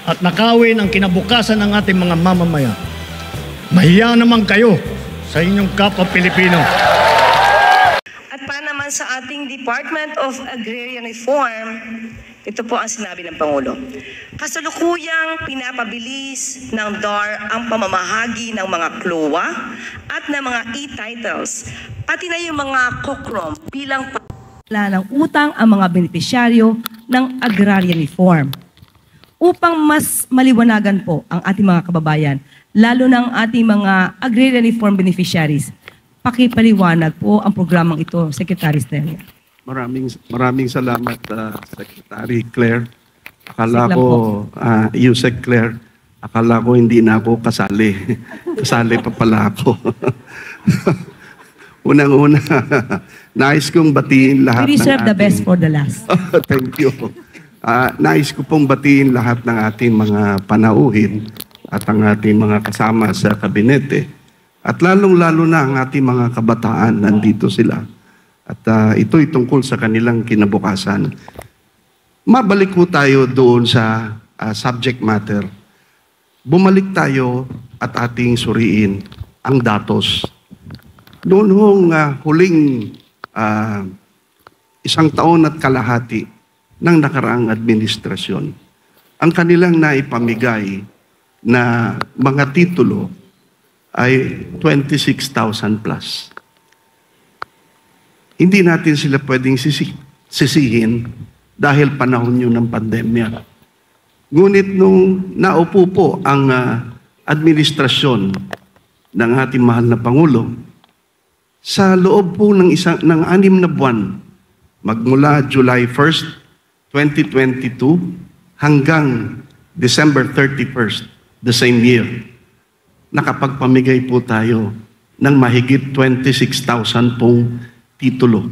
at nakawin ang kinabukasan ng ating mga mamamayan. Mahiya naman kayo sa inyong kapwa Pilipino. At para naman sa ating Department of Agrarian Reform, ito po ang sinabi ng Pangulo. Kasalukuyang pinapabilis ng DAR ang pamamahagi ng mga CLOA at ng mga e-titles, pati na yung mga COCROM bilang ng utang ang mga benepisyaryo ng Agrarian Reform. Upang mas maliwanagan po ang ating mga kababayan, lalo ng ating mga Agrarian Reform beneficiaries, pakipaliwanag po ang programang ito, Secretary Estrella. Maraming salamat, Secretary Claire. Akala ko, Yusek Claire, akala ko hindi na ako kasali. Kasali pa pala ako. Unang-una, nais kong batiin lahat We reserve the best for the last. Thank you. Nais ko pong batiin lahat ng ating mga panauhin at ang ating mga kasama sa kabinete. At lalong-lalo na ang ating mga kabataan, nandito sila. At ito'y tungkol sa kanilang kinabukasan. Mabalik po tayo doon sa subject matter. Bumalik tayo at ating suriin ang datos. Noon hong huling isang taon at kalahati ng nakaraang administrasyon, ang kanilang naipamigay na mga titulo ay 26,000 plus. Hindi natin sila pwedeng sisihin dahil panahon yun ng pandemya. Ngunit nung naupo po ang administrasyon ng ating mahal na Pangulo, sa loob po ng 6 na buwan, magmula July 1st, 2022 hanggang December 31st, the same year, nakapagpamigay po tayo ng mahigit 26,000 pong titulo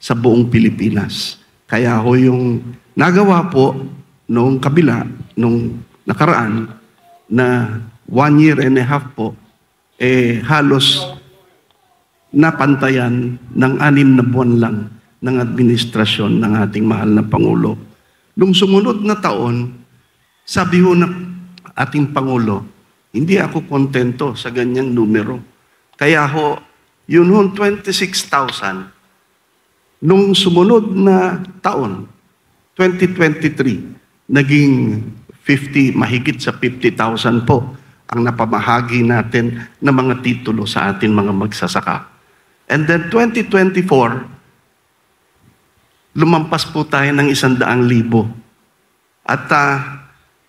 sa buong Pilipinas. Kaya ho yung nagawa po noong kabila, nung nakaraan, na 1 year and a half po, halos napantayan ng 6 na buwan lang ng administrasyon ng ating mahal na Pangulo. Nung sumunod na taon, sabi ho ng ating Pangulo, hindi ako kontento sa ganyang numero. Kaya ho, yun ho 26,000. Nung sumunod na taon, 2023, naging mahigit sa 50,000 po ang napamahagi natin ng mga titulo sa ating mga magsasaka. And then 2024, lumampas po tayo ng 100,000. At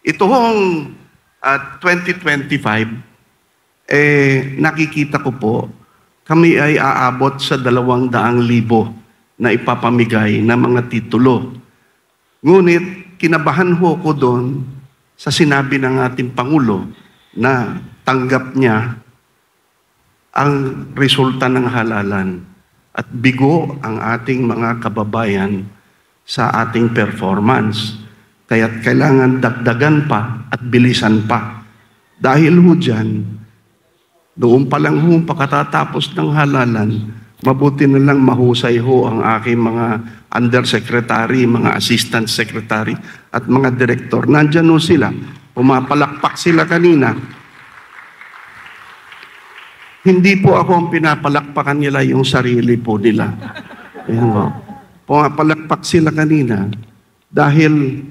ito hong 2025, nakikita ko po, kami ay aabot sa 200,000 na ipapamigay na mga titulo. Ngunit, kinabahan ho ko doon sa sinabi ng ating Pangulo na tanggap niya ang resulta ng halalan at bigo ang ating mga kababayan sa ating performance. Kaya't kailangan dagdagan pa at bilisan pa. Dahil ho dyan, doon pa lang ho pagkatatapos ng halalan, mabuti na lang mahusay ho ang aking mga undersecretary, mga assistant secretary at mga director. Nandyan ho sila, pumapalakpak sila kanina. Hindi po ako ang pinapalakpakan nila, yung sarili po nila. Ayan po. Pumapalakpak sila kanina dahil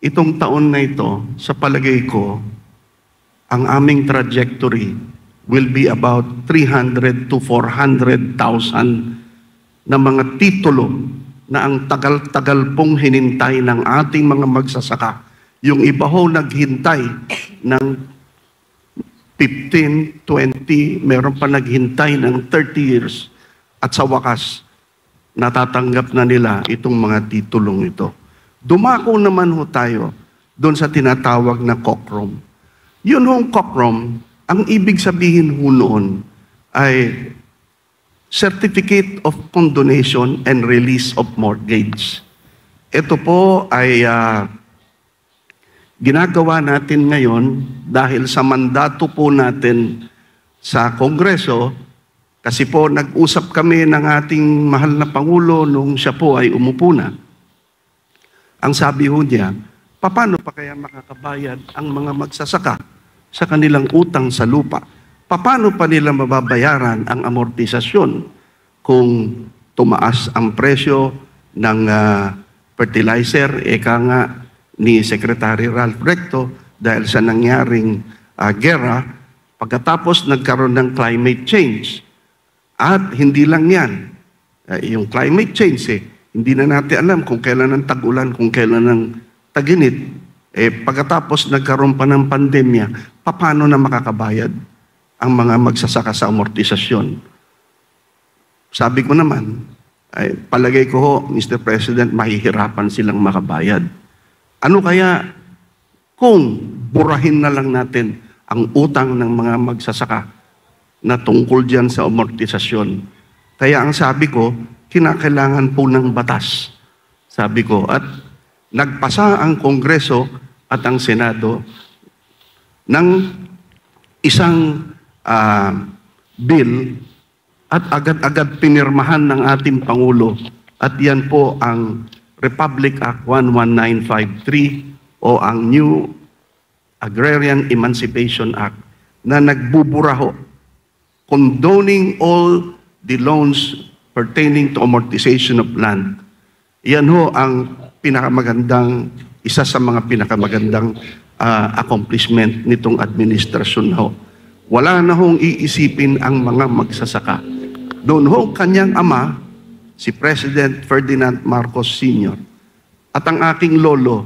itong taon na ito, sa palagay ko, ang aming trajectory will be about 300 to 400,000 na mga titulo na ang tagal-tagal pong hinintay ng ating mga magsasaka. Yung iba ho naghintay ng 15, 20, meron pa naghintay ng 30 years. At sa wakas, natatanggap na nila itong mga titulong ito. Dumako naman ho tayo doon sa tinatawag na COCROM. Yun hong COCROM, ang ibig sabihin ho noon ay Certificate of Condonation and Release of Mortgage. Ito po ay ginagawa natin ngayon dahil sa mandato po natin sa Kongreso, kasi po nag-usap kami ng ating mahal na Pangulo nung siya po ay umupo na. Ang sabi ho niya, paano pa kaya makakabayad ang mga magsasaka sa kanilang utang sa lupa? Paano pa nila mababayaran ang amortisasyon kung tumaas ang presyo ng fertilizer, eka nga ni Secretary Ralph Recto, dahil sa nangyaring gera, pagkatapos nagkaroon ng climate change. At hindi lang yan, yung climate change, hindi na natin alam kung kailan ang tag-ulan, kung kailan ang tag-init. Pagkatapos nagkaroon pa ng pandemya, paano na makakabayad ang mga magsasaka sa amortisasyon? Sabi ko naman, palagay ko ho, Mr. President, mahihirapan silang makabayad. Ano kaya kung burahin na lang natin ang utang ng mga magsasaka na tungkol dyan sa amortisasyon? Kaya ang sabi ko, kinakailangan po ng batas. Sabi ko, at nagpasa ang Kongreso at ang Senado ng isang bill at agad-agad pinirmahan ng ating Pangulo, at yan po ang Republic Act 11953 o ang New Agrarian Emancipation Act na nagbubura ho, condoning all the loans pertaining to amortization of land. Yan ho ang isa sa mga pinakamagandang accomplishment nitong administrasyon ho. Wala na hong iisipin ang mga magsasaka. Doon ho kanyang ama, si President Ferdinand Marcos Sr. at ang aking lolo,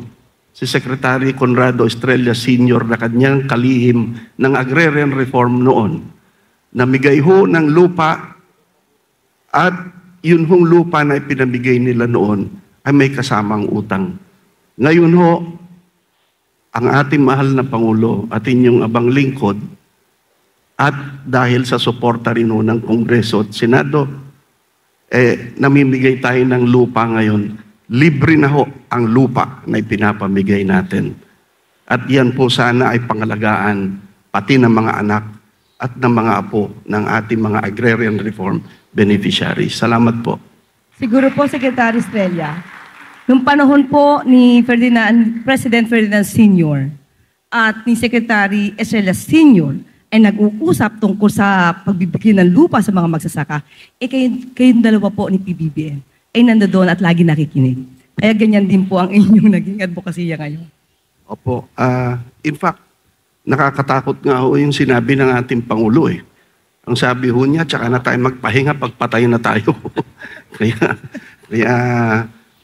si Secretary Conrado Estrella Sr. na kanyang kalihim ng agrarian reform noon, namigay ho ng lupa at yun hong lupa na ipinamigay nila noon ay may kasamang utang. Ngayon ho, ang ating mahal na Pangulo at inyong abang lingkod, at dahil sa suporta rin ho ng Kongreso at Senado, namimigay tayo ng lupa ngayon. Libre na ho ang lupa na ipinapamigay natin. At yan po sana ay pangalagaan pati ng mga anak at ng mga apo ng ating mga agrarian reform beneficiaries. Salamat po. Siguro po, Secretary Estrella, nung panahon po ni President Ferdinand Sr. at ni Secretary Estrella Sr., ay nag-uusap tungkol sa pagbibigay ng lupa sa mga magsasaka, kayong dalawa po ni PBBM ay nandoon at lagi nakikinig. Kaya ganyan din po ang inyong naging advokasya ngayon. Opo. In fact, nakakatakot nga ho yung sinabi ng ating Pangulo . Ang sabi ho niya, tsaka na tayo magpahinga, pagpatay na tayo. kaya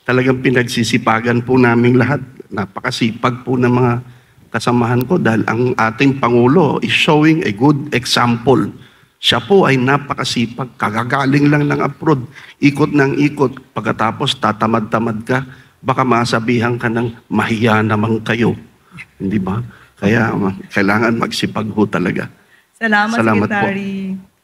talagang pinagsisipagan po namin lahat. Napakasipag po ng mga kasamahan ko dahil ang ating Pangulo is showing a good example. Siya po ay napakasipag, kagagaling lang ng abroad, ikot ng ikot, pagkatapos tatamad-tamad ka, baka masabihan ka ng mahiya naman kayo. Hindi ba? Kaya kailangan magsipag ho talaga. Salamat Salamat Secretary. po.